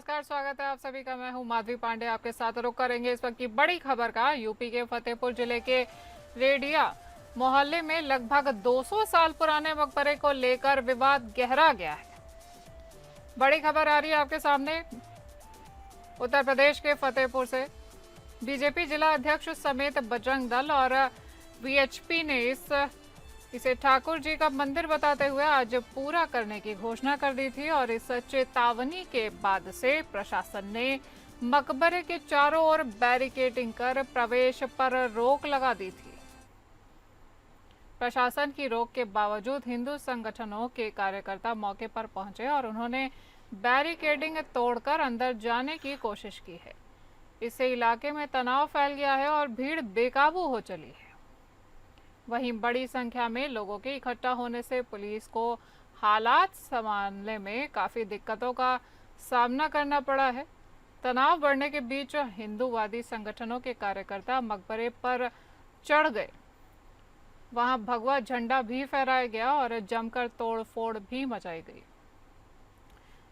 नमस्कार, स्वागत है आप सभी का। मैं हूं माधवी पांडे, आपके साथ रुक करेंगे इस वक्त की बड़ी खबर का। यूपी के फतेहपुर जिले के रेडिया मोहल्ले में लगभग 200 साल पुराने मकबरे को लेकर विवाद गहरा गया है। बड़ी खबर आ रही है आपके सामने उत्तर प्रदेश के फतेहपुर से। बीजेपी जिला अध्यक्ष समेत बजरंग दल और वीएचपी ने इसे ठाकुर जी का मंदिर बताते हुए आज पूरा करने की घोषणा कर दी थी और इस चेतावनी के बाद से प्रशासन ने मकबरे के चारों ओर बैरिकेडिंग कर प्रवेश पर रोक लगा दी थी। प्रशासन की रोक के बावजूद हिंदू संगठनों के कार्यकर्ता मौके पर पहुंचे और उन्होंने बैरिकेडिंग तोड़कर अंदर जाने की कोशिश की है। इससे इलाके में तनाव फैल गया है और भीड़ बेकाबू हो चली है। वहीं बड़ी संख्या में लोगों के इकट्ठा होने से पुलिस को हालात संभालने में काफी दिक्कतों का सामना करना पड़ा है। तनाव बढ़ने के बीच हिंदूवादी संगठनों के कार्यकर्ता मकबरे पर चढ़ गए। वहां भगवा झंडा भी फहराया गया और जमकर तोड़फोड़ भी मचाई गई।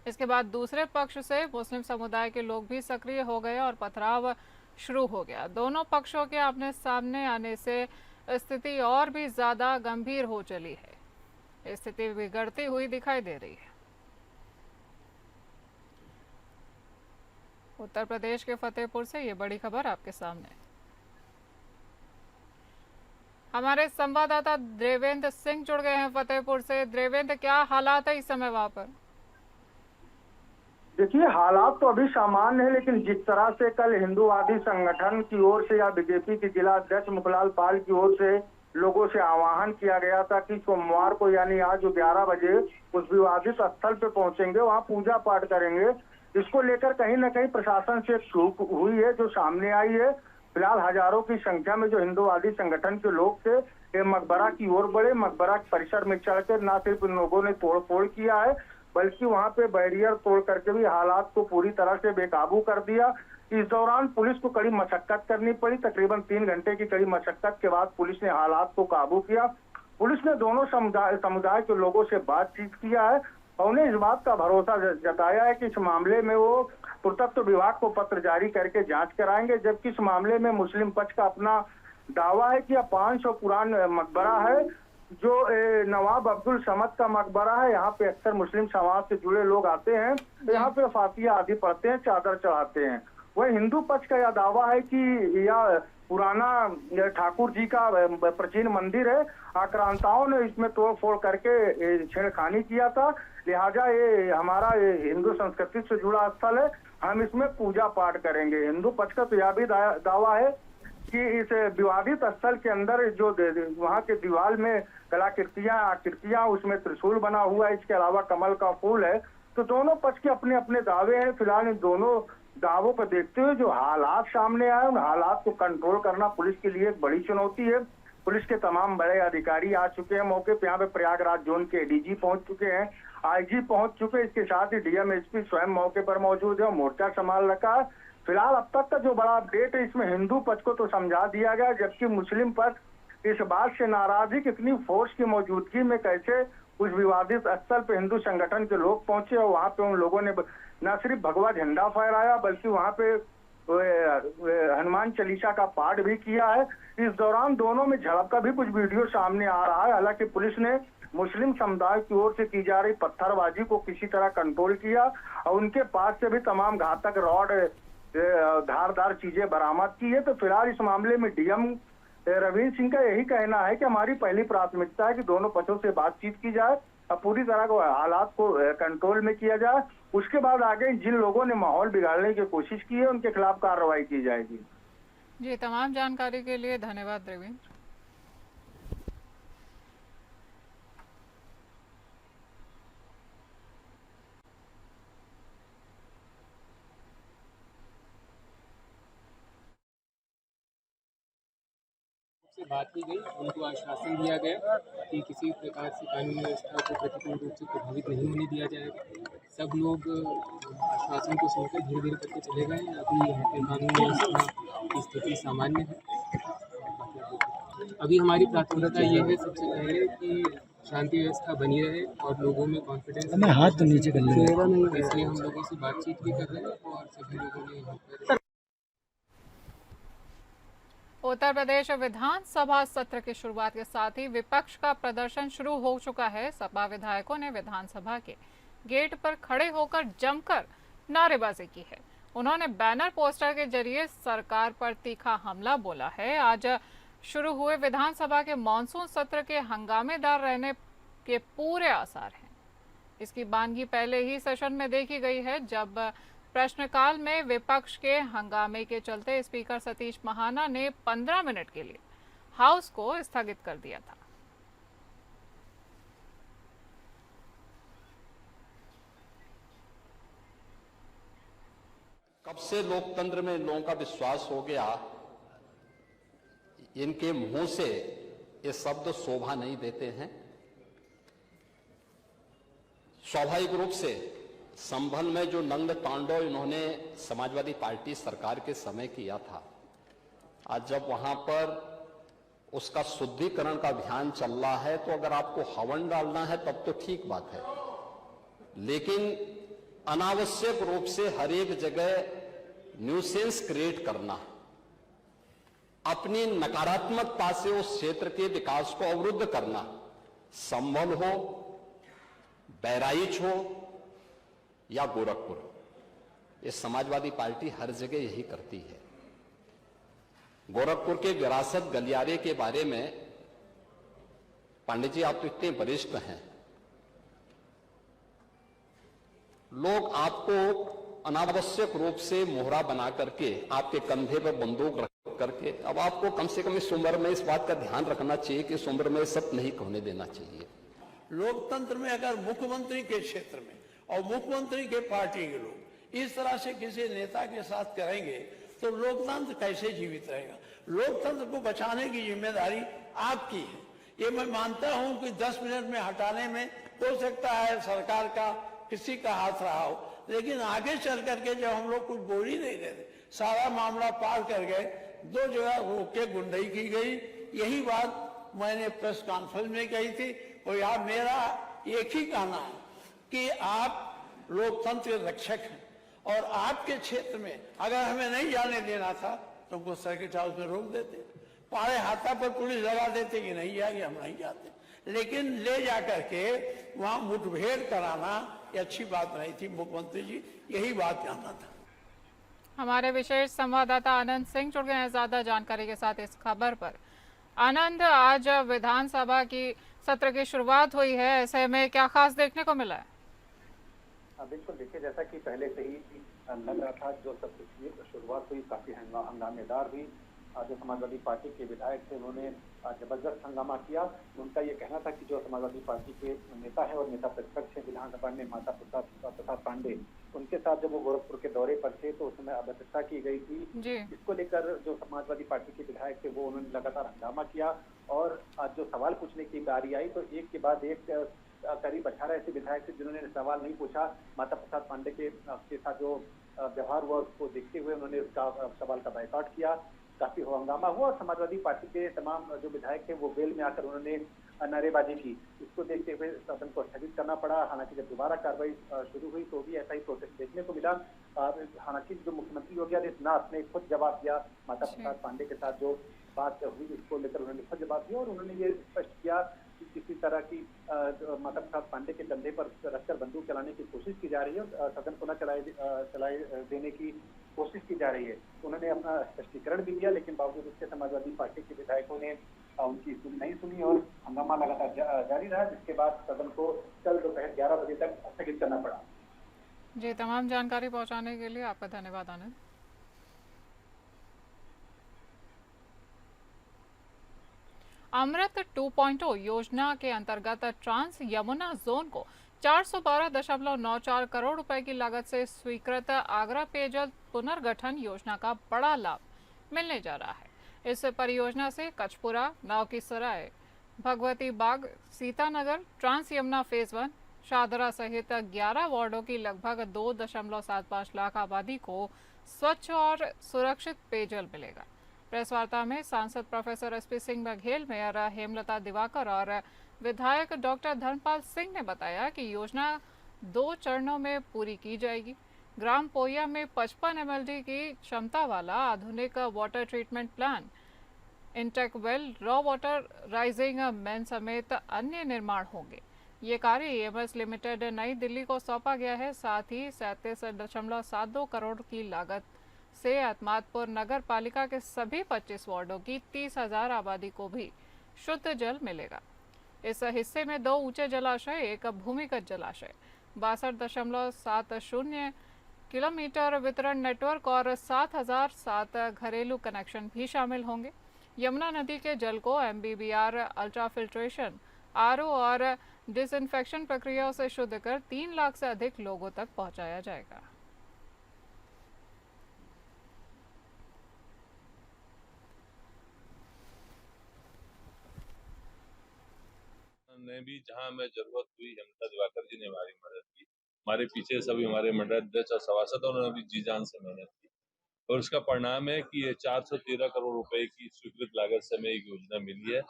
इसके बाद दूसरे पक्ष से मुस्लिम समुदाय के लोग भी सक्रिय हो गए और पथराव शुरू हो गया। दोनों पक्षों के आमने सामने आने से स्थिति और भी ज्यादा गंभीर हो चली है। स्थिति बिगड़ती हुई दिखाई दे रही है। उत्तर प्रदेश के फतेहपुर से ये बड़ी खबर आपके सामने। हमारे संवाददाता देवेंद्र सिंह जुड़ गए हैं फतेहपुर से। देवेंद्र, क्या हालात है इस समय वहां पर? देखिए, हालात तो अभी सामान्य है, लेकिन जिस तरह से कल हिंदूवादी संगठन की ओर से या बीजेपी के जिला अध्यक्ष मुखलाल पाल की ओर से लोगों से आह्वान किया गया था कि सोमवार को यानी आज 11 बजे उस विवादित स्थल पे पहुंचेंगे, वहां पूजा पाठ करेंगे। इसको लेकर कहीं न कहीं प्रशासन से चूक हुई है जो सामने आई है। फिलहाल हजारों की संख्या में जो हिंदूवादी संगठन के लोग थे ये मकबरा की ओर बढ़े। मकबरा परिसर में चढ़कर न सिर्फ इन लोगों ने तोड़फोड़ किया है, बल्कि वहां पे बैरियर तोड़ करके भी हालात को पूरी तरह से बेकाबू कर दिया। इस दौरान पुलिस को कड़ी मशक्कत करनी पड़ी। तकरीबन 3 घंटे की कड़ी मशक्कत के बाद पुलिस ने हालात को काबू किया। पुलिस ने दोनों समुदाय के लोगों से बातचीत किया है और उन्हें इस बात का भरोसा जताया है कि इस मामले में वो पुरातत्व विभाग को पत्र जारी करके जांच कराएंगे। जबकि इस मामले में मुस्लिम पक्ष का अपना दावा है कि यह 500 पुराना मकबरा है जो नवाब अब्दुल समद का मकबरा है। यहाँ पे अक्सर मुस्लिम समाज से जुड़े लोग आते हैं, तो यहाँ पे फातिया आदि पढ़ते हैं, चादर चढ़ाते हैं। वह हिंदू पक्ष का यह दावा है कि यह पुराना ठाकुर जी का प्राचीन मंदिर है। आक्रांताओं ने इसमें तोड़फोड़ करके छेड़खानी किया था, लिहाजा ये हमारा हिंदू संस्कृति से जुड़ा स्थल है, हम इसमें पूजा पाठ करेंगे। हिंदू पक्ष का तो यह भी दावा है कि इस विवादित स्थल के अंदर जो वहां के दीवार में आकृतियां उसमें त्रिशूल बना हुआ है, इसके अलावा कमल का फूल है। तो दोनों पक्ष के अपने अपने दावे हैं। फिलहाल इन दोनों दावों को देखते हुए जो हालात सामने आए उन हालात को कंट्रोल करना पुलिस के लिए एक बड़ी चुनौती है। पुलिस के तमाम बड़े अधिकारी आ चुके हैं मौके पे। यहाँ पे प्रयागराज जोन के एडीजी पहुंच चुके हैं, आईजी पहुंच चुके हैं, इसके साथ ही डीएम एसपी स्वयं मौके पर मौजूद है, मोर्चा संभाल रखा है। फिलहाल अब तक का जो बड़ा अपडेट है इसमें हिंदू पक्ष को तो समझा दिया गया, जबकि मुस्लिम पक्ष इस बात से नाराज है कि इतनी फोर्स की मौजूदगी में कैसे उस विवादित स्थल पे हिंदू संगठन के लोग पहुंचे और वहां पे उन लोगों ने न सिर्फ भगवा झंडा फहराया बल्कि वहां पे हनुमान चालीसा का पाठ भी किया है। इस दौरान दोनों में झड़प का भी कुछ वीडियो सामने आ रहा है। हालांकि पुलिस ने मुस्लिम समुदाय की ओर से की जा रही पत्थरबाजी को किसी तरह कंट्रोल किया और उनके पास से भी तमाम घातक रॉड धारदार चीजें बरामद की है। तो फिलहाल इस मामले में डीएम रविंद्र सिंह का यही कहना है कि हमारी पहली प्राथमिकता है कि दोनों पक्षों से बातचीत की जाए और पूरी तरह को हालात को कंट्रोल में किया जाए। उसके बाद आगे जिन लोगों ने माहौल बिगाड़ने की कोशिश की है उनके खिलाफ कार्रवाई की जाएगी। जी, तमाम जानकारी के लिए धन्यवाद देवेंद्र। से बात की गई, उनको आश्वासन दिया गया कि किसी प्रकार से कानून व्यवस्था को प्रतिकूल रूप से प्रभावित नहीं होने दिया जाएगा। सब लोग आश्वासन को सुनकर धीरे धीरे करके चले गए। अभी यहाँ पे कानून व्यवस्था की स्थिति सामान्य है। अभी हमारी प्राथमिकता ये है सबसे पहले कि शांति व्यवस्था बनी रहे और लोगों में कॉन्फिडेंस मैं हाथ तो नीचे कर लूँगा। इसलिए हम लोगों से बातचीत भी कर रहे हैं और सभी लोगों ने यहाँ पर उत्तर प्रदेश विधानसभा सत्र की शुरुआत के साथ ही विपक्ष का प्रदर्शन शुरू हो चुका है। सपा विधायकों ने विधानसभा के गेट पर खड़े होकर जमकर नारेबाजी की है। उन्होंने बैनर पोस्टर के जरिए सरकार पर तीखा हमला बोला है। आज शुरू हुए विधानसभा के मॉनसून सत्र के हंगामेदार रहने के पूरे आसार हैं। इसकी बानगी पहले ही सेशन में देखी गई है, जब प्रश्नकाल में विपक्ष के हंगामे के चलते स्पीकर सतीश महाना ने 15 मिनट के लिए हाउस को स्थगित कर दिया था। कब से लोकतंत्र में लोगों का विश्वास हो गया, इनके मुंह से ये शब्द शोभा नहीं देते हैं। स्वाभाविक रूप से संभल में जो नंग तांडव इन्होंने समाजवादी पार्टी सरकार के समय किया था, आज जब वहां पर उसका शुद्धिकरण का अभियान चल रहा है, तो अगर आपको हवन डालना है तब तो ठीक बात है, लेकिन अनावश्यक रूप से हर एक जगह न्यूसेंस क्रिएट करना, अपनी नकारात्मकता से उस क्षेत्र के विकास को अवरुद्ध करना, संभल हो, बहराइच हो या गोरखपुर, ये समाजवादी पार्टी हर जगह यही करती है। गोरखपुर के विरासत गलियारे के बारे में पांडे जी, आप तो इतने वरिष्ठ हैं, लोग आपको अनावश्यक रूप से मोहरा बना करके आपके कंधे पर बंदूक रख करके, अब आपको कम से कम इस उम्र में इस बात का ध्यान रखना चाहिए कि इस उम्र में सब नहीं होने देना चाहिए। लोकतंत्र में अगर मुख्यमंत्री के क्षेत्र में और मुख्यमंत्री के पार्टी के लोग इस तरह से किसी नेता के साथ करेंगे तो लोकतंत्र कैसे जीवित रहेगा? लोकतंत्र को बचाने की जिम्मेदारी आपकी है। ये मैं मानता हूं कि 10 मिनट में हटाने में हो सकता है सरकार का किसी का हाथ रहा हो, लेकिन आगे चल करके जब हम लोग कुछ बोल ही नहीं रहे, सारा मामला पार कर गए, 2 जगह रोक के गुंडाई की गई। यही बात मैंने प्रेस कॉन्फ्रेंस में कही थी। और यार, मेरा एक ही कहना है कि आप लोकतंत्र के रक्षक हैं और आपके क्षेत्र में अगर हमें नहीं जाने देना था तो हमको सर्किट हाउस में रोक देते, पाड़े हाथा पर पुलिस लगा देते कि नहीं जाएंगे, हम नहीं जाते, लेकिन ले जाकर के वहां मुठभेड़ कराना ये अच्छी बात नहीं थी। मुख्यमंत्री जी, यही बात कहना था। हमारे विशेष संवाददाता आनंद सिंह जुड़ गए हैं ज्यादा जानकारी के साथ इस खबर पर। आनंद, आज विधानसभा की सत्र की शुरुआत हुई है, ऐसे में क्या खास देखने को मिला है? बिल्कुल, देखिए, जैसा कि पहले से ही लग रहा था, जो सत्र की शुरुआत हुई काफी हंगामेदार हुई। जो समाजवादी पार्टी के विधायक थे उन्होंने जबरदस्त हंगामा किया। उनका ये कहना था कि जो समाजवादी पार्टी के नेता है और नेता प्रतिपक्ष है विधानसभा में माता प्रसाद पांडे, उनके साथ जब वो गोरखपुर के दौरे पर थे तो उस समय अभद्रता की गई थी। इसको लेकर जो समाजवादी पार्टी के विधायक थे वो उन्होंने लगातार हंगामा किया और आज जो सवाल पूछने की बारी आई तो एक के बाद एक करीब 18 ऐसे विधायक थे जिन्होंने सवाल नहीं पूछा। माता प्रसाद पांडे के साथ जो व्यवहार हुआ उसको देखते हुए उन्होंने उसका सवाल का बायकॉट किया। काफी हंगामा हुआ और समाजवादी पार्टी के तमाम जो विधायक थे वो वेल में आकर उन्होंने नारेबाजी की। इसको देखते हुए सदन को स्थगित करना पड़ा। हालांकि जब दोबारा कार्रवाई शुरू हुई तो भी ऐसा ही प्रोटेस्ट देखने को मिला। हालांकि जो मुख्यमंत्री योगी आदित्यनाथ ने खुद जवाब दिया, माता प्रसाद पांडे के साथ जो बात हुई उसको लेकर उन्होंने खुद जवाब दिया और उन्होंने ये स्पष्ट किया कि किसी तरह की माता प्रसाद पांडे के कंधे पर रखकर बंदूक चलाने की कोशिश की जा रही है, सदन को न चलाए देने की कोशिश की जा रही है। उन्होंने अपना स्पष्टीकरण भी दिया, लेकिन बावजूद उसके समाजवादी पार्टी के विधायकों ने उनकी नहीं सुनी और हंगामा लगातार जारी रहा, जिसके बाद सदन को कल दोपहर 11 बजे तक स्थगित करना पड़ा। जी, तमाम जानकारी पहुंचाने के लिए आपका धन्यवाद आनंद। अमृत 2.0 योजना के अंतर्गत ट्रांस यमुना जोन को 412.94 करोड़ रुपए की लागत से स्वीकृत आगरा पेयजल पुनर्गठन योजना का बड़ा लाभ मिलने जा रहा है। इस परियोजना से कचपुरा, नाव की सराय, भगवती बाग, सीतानगर, ट्रांस यमुना फेज 1, शादरा सहित 11 वार्डों की लगभग 2.75 लाख आबादी को स्वच्छ और सुरक्षित पेयजल मिलेगा। प्रेस वार्ता में सांसद professor SP Singh Baghel, mayor Hemlata Diwakar और विधायक डॉक्टर धर्मपाल सिंह ने बताया कि योजना 2 चरणों में पूरी की जाएगी। ग्राम पोया में 55 mld की क्षमता वाला आधुनिक water treatment plant, intake well, raw water rising man समेत अन्य निर्माण होंगे। ये कार्य EMS लिमिटेड नई दिल्ली को सौंपा गया है। साथ ही 37.72 करोड़ की लागत से एतमादपुर नगर पालिका के सभी 25 वार्डों की 30,000 आबादी को भी शुद्ध जल मिलेगा। इस हिस्से में 2 ऊंचे जलाशय, 1 भूमिगत जलाशय, 62.70 किलोमीटर वितरण नेटवर्क और 7,007 घरेलू कनेक्शन भी शामिल होंगे। यमुना नदी के जल को MBBR अल्ट्राफिल्ट्रेशन, RO और डिसइंफेक्शन प्रक्रियाओं से शुद्ध कर 3 लाख से अधिक लोगों तक पहुंचाया जाएगा। ने भी जहां हमें जरूरत हुई, हेमलता दिवाकर जी ने हमारी मदद की। हमारे पीछे सभी हमारे मंडल अध्यक्ष और सभासदों ने भी जी जान से मेहनत की और उसका परिणाम है कि ये 413 करोड़ रुपए की स्वीकृत लागत से हमें एक योजना मिली है।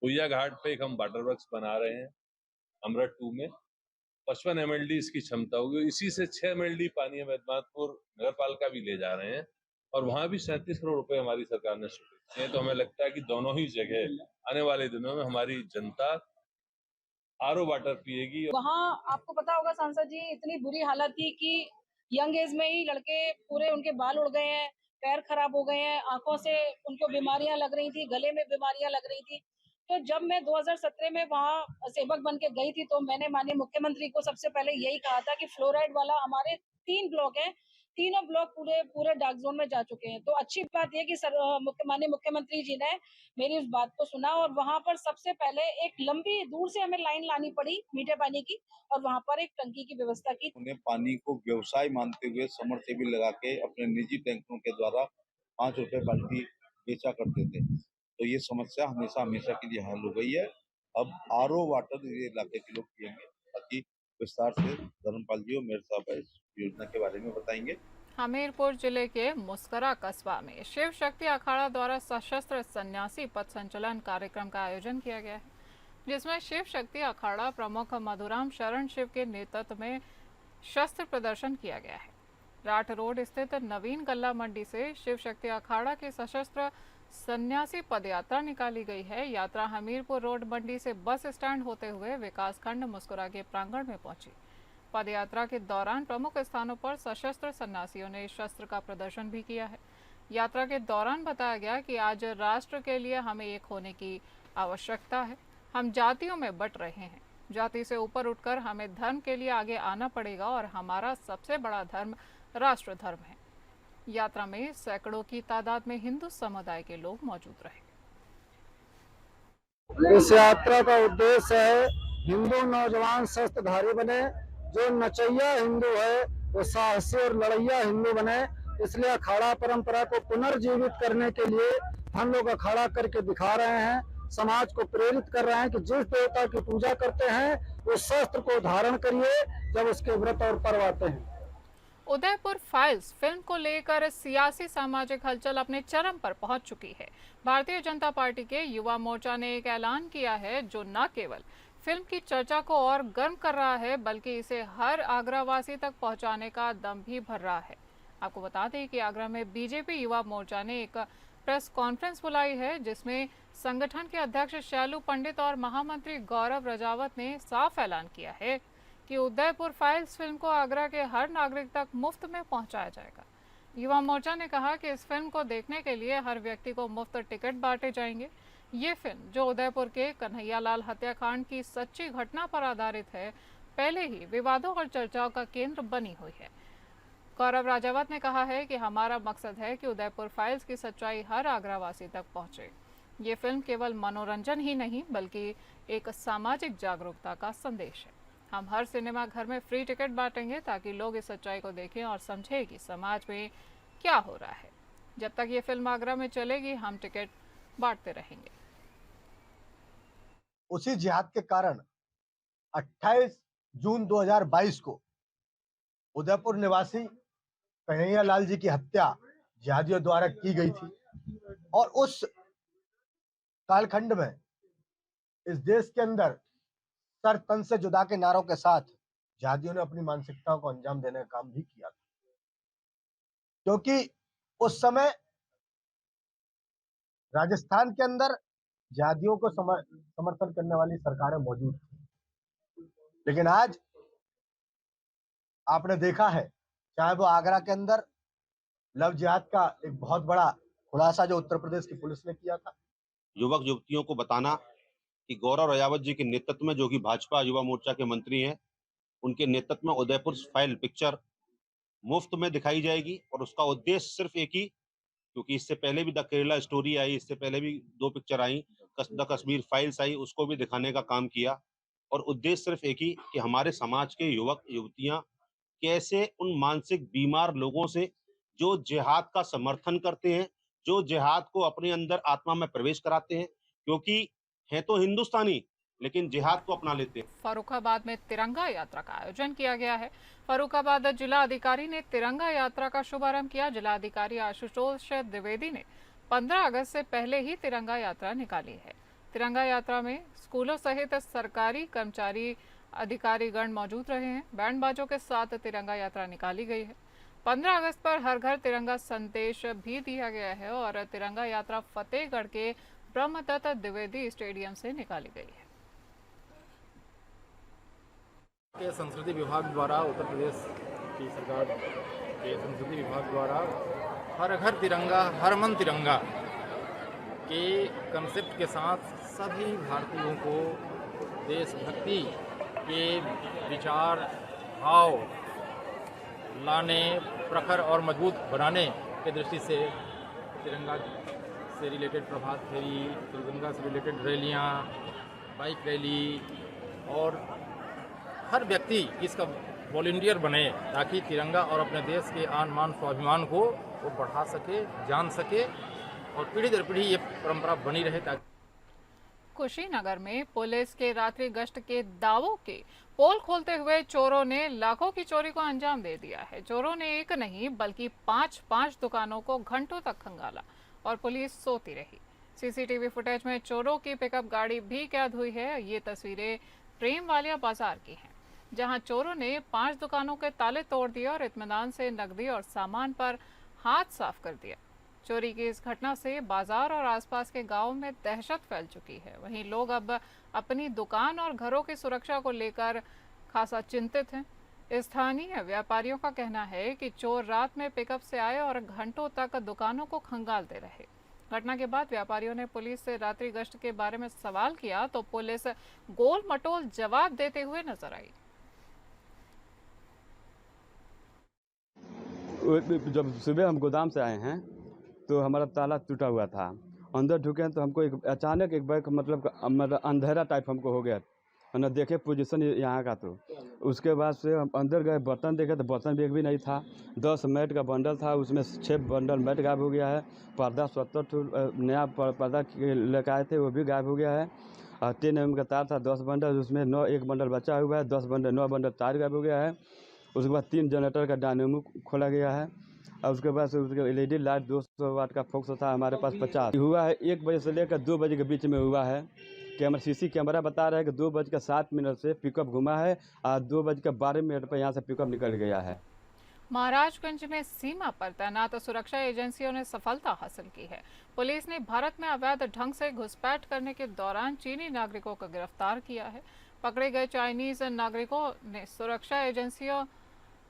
पुइया घाट पे एक हम वाटर वर्क्स बना रहे हैं अमृत 2 में। 55 mld इसकी क्षमता होगी। इसी से 6 mld पानी हम एतमादपुर नगर पालिका भी ले जा रहे हैं और वहां भी 37 करोड़ रुपए हमारी सरकार ने स्वीकृत किए। तो हमें लगता है कि दोनों ही जगह आने वाले दिनों में हमारी जनता RO वाटर पिएगी। वहाँ आपको पता होगा सांसद जी, इतनी बुरी हालत थी कि यंग एज में ही लड़के पूरे उनके बाल उड़ गए हैं, पैर खराब हो गए हैं, आंखों से उनको बीमारियां लग रही थी, गले में बीमारियां लग रही थी। तो जब मैं 2017 में वहाँ सेवक बन के गई थी तो मैंने माननीय मुख्यमंत्री को सबसे पहले यही कहा था कि फ्लोराइड वाला हमारे 3 ब्लॉक हैं, तीनों ब्लॉक पूरे डार्क जोन में जा चुके हैं। तो अच्छी बात यह कि माननीय मुख्यमंत्री जी ने मेरी उस बात को सुना और वहां पर सबसे पहले एक लंबी दूर से हमें लाइन लानी पड़ी मीठे पानी की और वहां पर एक टंकी की व्यवस्था की। उन्हें पानी को व्यवसाय मानते हुए समरसेबल लगा के अपने निजी टैंकरों के द्वारा 5 रुपए बाल्टी बेचा करते थे। तो ये समस्या हमेशा के लिए हल हो गई है। अब RO वाटर ये इलाके के लोग पिएंगे। बाकी विस्तार से धर्मपाल जी और मेयर साहब इस योजना के बारे में बताएंगे। हमीरपुर जिले के मुस्करा कस्बा में शिव शक्ति अखाड़ा द्वारा सशस्त्र सन्यासी पथ संचलन कार्यक्रम का आयोजन किया गया है, जिसमें शिव शक्ति अखाड़ा प्रमुख मधुराम शरण शिव के नेतृत्व में शस्त्र प्रदर्शन किया गया है। राठ रोड स्थित नवीन गल्ला मंडी से शिव शक्ति अखाड़ा की सशस्त्र सन्यासी पदयात्रा निकाली गई है। यात्रा हमीरपुर रोड मंडी से बस स्टैंड होते हुए विकासखंड मुस्कुरा के प्रांगण में पहुंची। पदयात्रा के दौरान प्रमुख स्थानों पर सशस्त्र सन्यासियों ने शस्त्र का प्रदर्शन भी किया है। यात्रा के दौरान बताया गया कि आज राष्ट्र के लिए हमें एक होने की आवश्यकता है। हम जातियों में बंट रहे हैं, जाति से ऊपर उठकर हमें धर्म के लिए आगे आना पड़ेगा और हमारा सबसे बड़ा धर्म राष्ट्र धर्म है। यात्रा में सैकड़ों की तादाद में हिंदू समुदाय के लोग मौजूद रहे। इस यात्रा का उद्देश्य है हिंदू नौजवान शस्त्रधारी बने, जो नचैया हिंदू है वो साहसी और लड़ैया हिंदू बने। इसलिए अखाड़ा परंपरा को पुनर्जीवित करने के लिए हम लोग अखाड़ा करके दिखा रहे हैं, समाज को प्रेरित कर रहे हैं कि जिस देवता की पूजा करते हैं वो शस्त्र को धारण करिए जब उसके व्रत और पर्व आते हैं। उदयपुर फाइल्स फिल्म को लेकर सियासी सामाजिक हलचल अपने चरम पर पहुंच चुकी है। भारतीय जनता पार्टी के युवा मोर्चा ने एक ऐलान किया है जो न केवल फिल्म की चर्चा को और गर्म कर रहा है बल्कि इसे हर आगरावासी तक पहुंचाने का दम भी भर रहा है। आपको बता दें कि आगरा में बीजेपी युवा मोर्चा ने एक प्रेस कॉन्फ्रेंस बुलाई है, जिसमें संगठन के अध्यक्ष शैलू पंडित और महामंत्री गौरव रजावत ने साफ ऐलान किया है कि उदयपुर फाइल्स फिल्म को आगरा के हर नागरिक तक मुफ्त में पहुंचाया जाएगा। युवा मोर्चा ने कहा कि इस फिल्म को देखने के लिए हर व्यक्ति को मुफ्त टिकट बांटे जाएंगे। ये फिल्म, जो उदयपुर के कन्हैयालाल हत्याकांड की सच्ची घटना पर आधारित है, पहले ही विवादों और चर्चाओं का केंद्र बनी हुई है। गौरव राजावत ने कहा है कि हमारा मकसद है कि उदयपुर फाइल्स की सच्चाई हर आगरावासी तक पहुंचे। ये फिल्म केवल मनोरंजन ही नहीं बल्कि एक सामाजिक जागरूकता का संदेश है। हम हर सिनेमा घर में फ्री टिकट बांटेंगे ताकि लोग इस सच्चाई को देखें और समझें कि समाज में क्या हो रहा है। जब तक ये फिल्म आगरा में चलेगी हम टिकट बांटते रहेंगे। उसी जिहाद के कारण 28 जून 2022 को उदयपुर निवासी कन्हैयालाल जी की हत्या जिहादियों द्वारा की गई थी और उस कालखंड में इस देश के अंदर सर तन से जुदा के नारों के साथ जिहादियों ने अपनी मानसिकताओं को अंजाम देने का काम भी किया था, क्योंकि उस समय राजस्थान के अंदर जिहादियों को समर्थन करने वाली सरकारें मौजूद थी। लेकिन आज आपने देखा है, चाहे वो आगरा के अंदर लव जिहाद का एक बहुत बड़ा खुलासा जो उत्तर प्रदेश की पुलिस ने किया था, युवक युवतियों को बताना कि गौरव रजावत जी के नेतृत्व में, जो कि भाजपा युवा मोर्चा के मंत्री हैं, उनके नेतृत्व में उदयपुर फाइल पिक्चर मुफ्त में दिखाई जाएगी। और उसका उद्देश्य सिर्फ एक ही, क्योंकि इससे पहले भी द केरला स्टोरी आई, इससे पहले भी 2 पिक्चर आई, द कश्मीर फाइल्स आई, उसको भी दिखाने का काम किया। और उद्देश्य सिर्फ एक ही कि हमारे समाज के युवक युवतियां कैसे उन मानसिक बीमार लोगों से जो जिहाद का समर्थन करते हैं, जो जिहाद को अपने अंदर आत्मा में प्रवेश कराते हैं, क्योंकि हैं तो हिंदुस्तानी लेकिन जिहाद को अपना लेते हैं। फर्रुखाबाद में तिरंगा यात्रा का आयोजन किया गया है। फर्रुखाबाद जिला अधिकारी ने तिरंगा यात्रा का शुभारंभ किया। जिला अधिकारी आशुतोष द्विवेदी ने 15 अगस्त से पहले ही तिरंगा यात्रा निकाली है। तिरंगा यात्रा में स्कूलों सहित सरकारी कर्मचारी अधिकारीगण मौजूद रहे हैं। बैंड बाजों के साथ तिरंगा यात्रा निकाली गई है। 15 अगस्त पर हर घर तिरंगा संदेश भी दिया गया है और तिरंगा यात्रा फतेहगढ़ के ब्रह्मदत्त द्विवेदी स्टेडियम से निकाली गई है। के संस्कृति विभाग द्वारा, उत्तर प्रदेश की सरकार के संस्कृति विभाग द्वारा हर घर तिरंगा हर मन तिरंगा के कंसेप्ट के साथ सभी भारतीयों को देशभक्ति के विचार भाव लाने, प्रखर और मजबूत बनाने के दृष्टि से तिरंगा से रिलेटेड प्रभात फेरी, तिरंगा से रिलेटेड रैलियाँ, बाइक रैली, और हर व्यक्ति इसका वॉलंटियर बने ताकि तिरंगा और अपने देश के आन मान स्वाभिमान को वो बढ़ा सके, जान सके और पीढ़ी दर पीढ़ी ये परंपरा बनी रहे। ताकि कुशीनगर में पुलिस के रात्रि गश्त के दावों के पोल खोलते हुए चोरों ने लाखों की चोरी को अंजाम दे दिया है। चोरों ने एक नहीं बल्कि 5 दुकानों को घंटों तक खंगाला और पुलिस सोती रही। सीसीटीवी फुटेज में चोरों की पिकअप गाड़ी भी कैद हुई है। ये तस्वीरें प्रेमवालिया बाजार की हैं, जहां चोरों ने 5 दुकानों के ताले तोड़ दिए और इत्मीनान से नकदी और सामान पर हाथ साफ कर दिया। चोरी की इस घटना से बाजार और आसपास के गांवों में दहशत फैल चुकी है। वहीं लोग अब अपनी दुकान और घरों की सुरक्षा को लेकर खासा चिंतित हैं। स्थानीय व्यापारियों का कहना है कि चोर रात में पिकअप से आए और घंटों तक दुकानों को खंगालते रहे। घटना के बाद व्यापारियों ने पुलिस से रात्रि गश्त के बारे में सवाल किया तो पुलिस गोल मटोल जवाब देते हुए नजर आई। जब सुबह हम गोदाम से आए हैं तो हमारा ताला टूटा हुआ था। अंदर ढुके तो हमको अचानक एक बार मतलब अंधेरा टाइप हमको हो गया, ना देखे पोजीशन यहाँ का। तो उसके बाद से हम अंदर गए, बर्तन देखे तो बर्तन बैग भी नहीं था। 10 मैट का बंडल था, उसमें 6 बंडल मैट गायब हो गया है। पर्दा 70 नया पर्दा लेकर आए थे, वो भी गायब हो गया है। और 10 mm का तार था 10 बंडल, उसमें 1 बंडल बचा हुआ है। 9 बंडल तार गायब हो गया है। उसके बाद 3 जनरेटर का डायनेमो खोला गया है। और उसके बाद से उसके LED लाइट 200 वाट का फोक्स था हमारे पास 50 हुआ है। 1 बजे से लेकर 2 बजे के बीच में हुआ है। कैमरा CC कैमरा बता रहा है कि 2:07 से पिकअप घुमा है और 2:12 पर यहाँ से पिकअप निकल गया है। महाराजगंज में सीमा पर तैनात सुरक्षा एजेंसियों ने सफलता हासिल की है। पुलिस ने भारत में अवैध ढंग से घुसपैठ करने के दौरान चीनी नागरिकों को गिरफ्तार किया है। पकड़े गए चाइनीज नागरिकों ने सुरक्षा एजेंसियों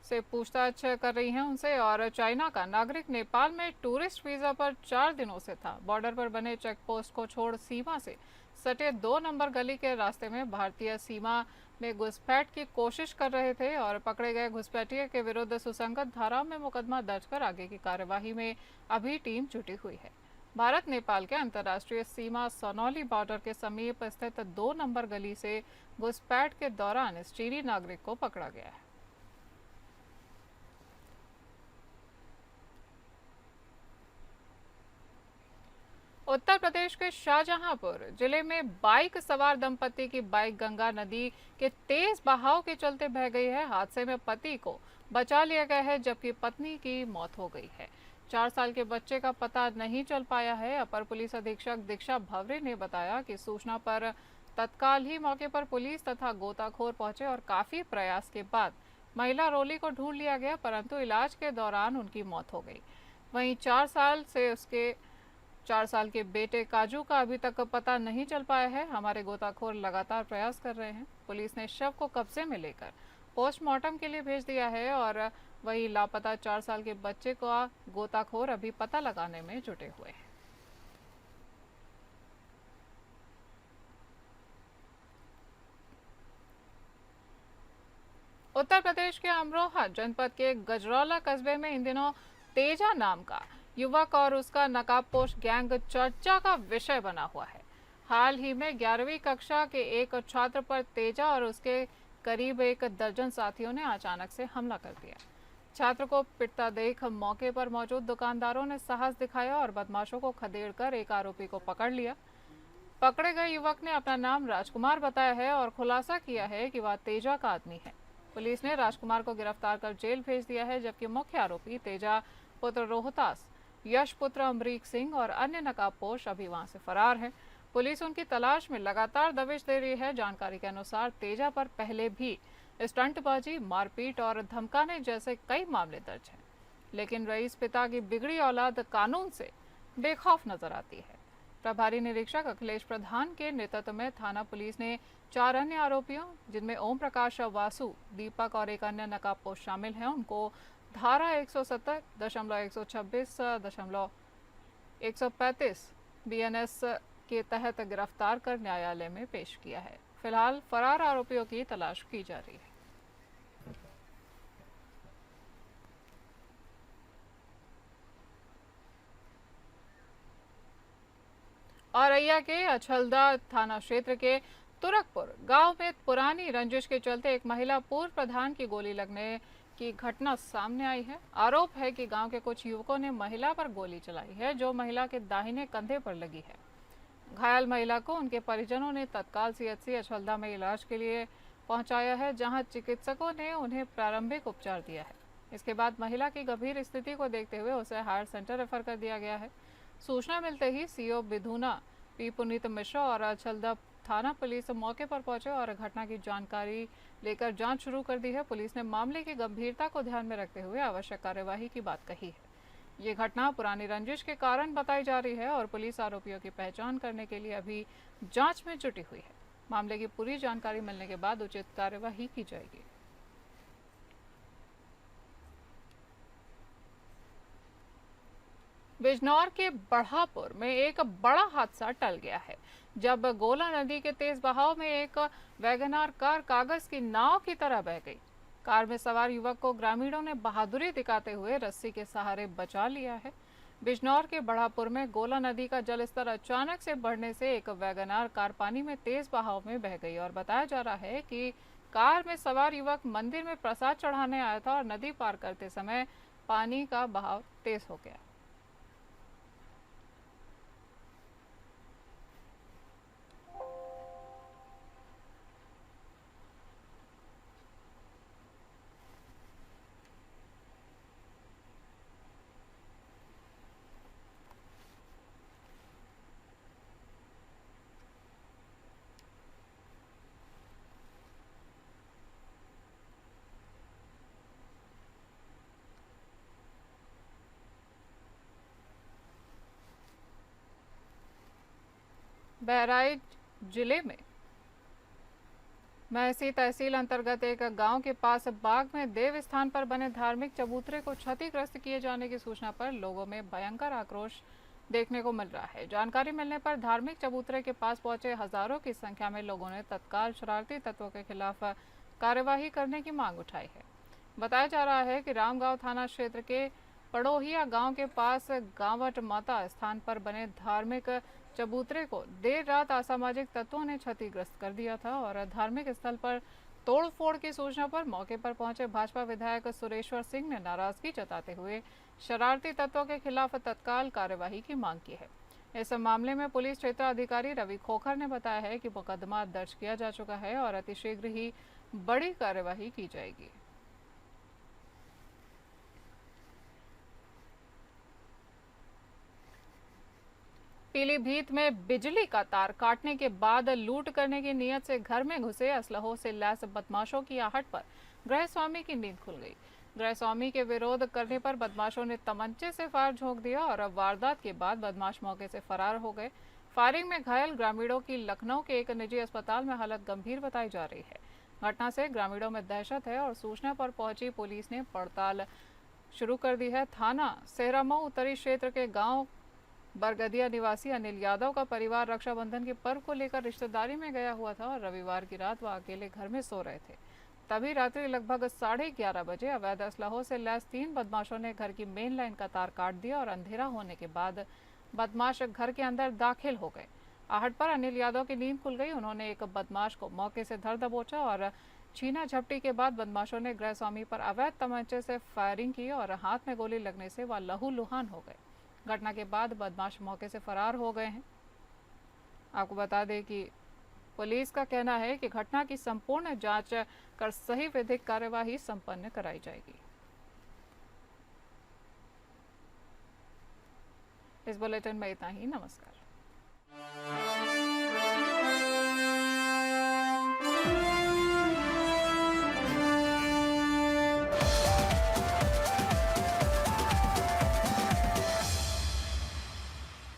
से पूछताछ कर रही हैं उनसे। और चाइना का नागरिक नेपाल में टूरिस्ट वीजा पर 4 दिनों से था। बॉर्डर पर बने चेक पोस्ट को छोड़ सीमा से सटे 2 नंबर गली के रास्ते में भारतीय सीमा में घुसपैठ की कोशिश कर रहे थे और पकड़े गए घुसपैठिए के विरुद्ध सुसंगत धाराओं में मुकदमा दर्ज कर आगे की कार्यवाही में अभी टीम जुटी हुई है। भारत नेपाल के अंतर्राष्ट्रीय सीमा सोनौली बॉर्डर के समीप स्थित 2 नंबर गली से घुसपैठ के दौरान इस चीनी नागरिक को पकड़ा गया है। उत्तर प्रदेश के शाहजहांपुर जिले में बाइक सवार दंपति की बाइक गंगा नदी के तेज बहाव के चलते बह गई है। हादसे में पति को बचा लिया गया है जबकि पत्नी की मौत हो गई है। 4 साल के बच्चे का पता नहीं चल पाया है। अपर पुलिस अधीक्षक दीक्षा भवरे ने बताया कि सूचना पर तत्काल ही मौके पर पुलिस तथा गोताखोर पहुंचे और काफी प्रयास के बाद महिला रोली को ढूंढ लिया गया, परंतु इलाज के दौरान उनकी मौत हो गई। वहीं 4 साल के बेटे काजू का अभी तक पता नहीं चल पाया है। हमारे गोताखोर लगातार प्रयास कर रहे हैं। पुलिस ने शव को कब्जे में लेकर पोस्टमार्टम के लिए भेज दिया है और वही लापता 4 साल के बच्चे का गोताखोर अभी पता लगाने में जुटे हुए हैं। उत्तर प्रदेश के अमरोहा जनपद के गजरौला कस्बे में इन दिनों तेजा नाम का युवक और उसका नकाबपोश गैंग चर्चा का विषय बना हुआ है। हाल ही में 11वीं कक्षा के एक छात्र पर तेजा और उसके करीब एक दर्जन साथियों ने अचानक से हमला कर दिया। छात्र को पिटता देख मौके पर मौजूद दुकानदारों ने साहस दिखाया और बदमाशों को खदेड़कर एक आरोपी को पकड़ लिया। पकड़े गए युवक ने अपना नाम राजकुमार बताया है और खुलासा किया है कि वह तेजा का आदमी है। पुलिस ने राजकुमार को गिरफ्तार कर जेल भेज दिया है, जबकि मुख्य आरोपी तेजा पुत्र रोहतास, यश पुत्र अमरीक सिंह और अन्य नकाबपोश अभी वहां से फरार है। पुलिस उनकी तलाश में लगातार दबिश दे रही है। जानकारी के अनुसार तेजा पर पहले भी स्टंटबाजी, मारपीट और धमकाने जैसे कई मामले दर्ज हैं, लेकिन रईस पिता की बिगड़ी औलाद कानून से बेखौफ नजर आती है। प्रभारी निरीक्षक अखिलेश प्रधान के नेतृत्व में थाना पुलिस ने 4 अन्य आरोपियों, जिनमें ओम प्रकाश वासु, दीपक और एक अन्य नकाबपोश शामिल हैं, उनको धारा 170.126.135 BNS के तहत गिरफ्तार कर न्यायालय में पेश किया है। फिलहाल फरार आरोपियों की तलाश की जा रही है। औरैया के अछलदा थाना क्षेत्र के तुरकपुर गांव में पुरानी रंजिश के चलते एक महिला पूर्व प्रधान की गोली लगने की घटना सामने आई है। आरोप है कि गांव के कुछ युवकों ने महिला पर गोली चलाई है, जो महिला के दाहिने कंधे पर लगी है। घायल महिला को उनके परिजनों ने तत्काल CHC अछलदा में इलाज के लिए पहुंचाया है, जहां चिकित्सकों ने उन्हें प्रारंभिक उपचार दिया है। इसके बाद महिला की गंभीर स्थिति को देखते हुए उसे हायर सेंटर रेफर कर दिया गया है। सूचना मिलते ही CO बिधुना P पुनीत मिश्रा और अछलदा थाना पुलिस मौके पर पहुंचे और घटना की जानकारी लेकर जांच शुरू कर दी है। पुलिस ने मामले की गंभीरता को ध्यान में रखते हुए आवश्यक कार्यवाही की बात कही है। ये घटना पुरानी रंजिश के कारण बताई जा रही है और पुलिस आरोपियों की पहचान करने के लिए अभी जांच में जुटी हुई है। मामले की पूरी जानकारी मिलने के बाद उचित कार्यवाही की जाएगी। बिजनौर के बढ़ापुर में एक बड़ा हादसा टल गया है, जब गोला नदी के तेज बहाव में एक वैगनार कार कागज की नाव की तरह बह गई। कार में सवार युवक को ग्रामीणों ने बहादुरी दिखाते हुए रस्सी के सहारे बचा लिया है। बिजनौर के बढ़ापुर में गोला नदी का जलस्तर अचानक से बढ़ने से एक वैगनार कार पानी में तेज बहाव में बह गई और बताया जा रहा है कि कार में सवार युवक मंदिर में प्रसाद चढ़ाने आया था और नदी पार करते समय पानी का बहाव तेज हो गया। बहराइच जिले में महसी तहसील अंतर्गत एक गांव के पास बाग में देव स्थान पर बने धार्मिक चबूतरे को क्षतिग्रस्त किए जाने की सूचना पर लोगों में भयंकर आक्रोश देखने को मिल रहा है। जानकारी मिलने पर धार्मिक चबूतरे के पास पहुंचे हजारों की संख्या में लोगों ने तत्काल शरारती तत्वों के खिलाफ कार्यवाही करने की मांग उठाई है। बताया जा रहा है कि रामगांव थाना क्षेत्र के पड़ोहिया गांव के पास गांवट माता स्थान पर बने धार्मिक चबूतरे को देर रात असामाजिक तत्वों ने क्षतिग्रस्त कर दिया था और धार्मिक स्थल पर तोड़फोड़ की सूचना पर मौके पर पहुंचे भाजपा विधायक सुरेश्वर सिंह ने नाराजगी जताते हुए शरारती तत्वों के खिलाफ तत्काल कार्यवाही की मांग की है। इस मामले में पुलिस क्षेत्र अधिकारी रवि खोखर ने बताया है कि मुकदमा दर्ज किया जा चुका है और अतिशीघ्र ही बड़ी कार्यवाही की जाएगी। पीलीभीत में बिजली का तार काटने के बाद लूट करने की नीयत से घर में घुसे असलहों से लैस बदमाशों की आहट पर गृहस्वामी की नींद खुल गई। गृहस्वामी के विरोध करने पर बदमाशों ने तमंचे से फायर झोंक दिया और अब वारदात के बाद बदमाश मौके से फरार हो गए। फायरिंग में घायल ग्रामीणों की लखनऊ के एक निजी अस्पताल में हालत गंभीर बताई जा रही है। घटना से ग्रामीणों में दहशत है और सूचना पर पहुंची पुलिस ने पड़ताल शुरू कर दी है। थाना सेहरामऊ उत्तरी क्षेत्र के गांव बरगदिया निवासी अनिल यादव का परिवार रक्षाबंधन के पर्व को लेकर रिश्तेदारी में गया हुआ था और रविवार की रात वह अकेले घर में सो रहे थे। तभी रात्रि लगभग 11:30 बजे अवैध असलहों से लैस 3 बदमाशों ने घर की मेन लाइन का तार काट दिया और अंधेरा होने के बाद बदमाश घर के अंदर दाखिल हो गए। आहट पर अनिल यादव की नींद खुल गई। उन्होंने एक बदमाश को मौके से धर दबोचा और छीना झपटी के बाद बदमाशों ने गृहस्वामी पर अवैध तमंचे से फायरिंग की और हाथ में गोली लगने से वह लहूलुहान हो गए। घटना के बाद बदमाश मौके से फरार हो गए हैं। आपको बता दें कि पुलिस का कहना है कि घटना की संपूर्ण जांच कर सही विधिक कार्यवाही संपन्न कराई जाएगी। इस बुलेटिन में इतना ही। नमस्कार।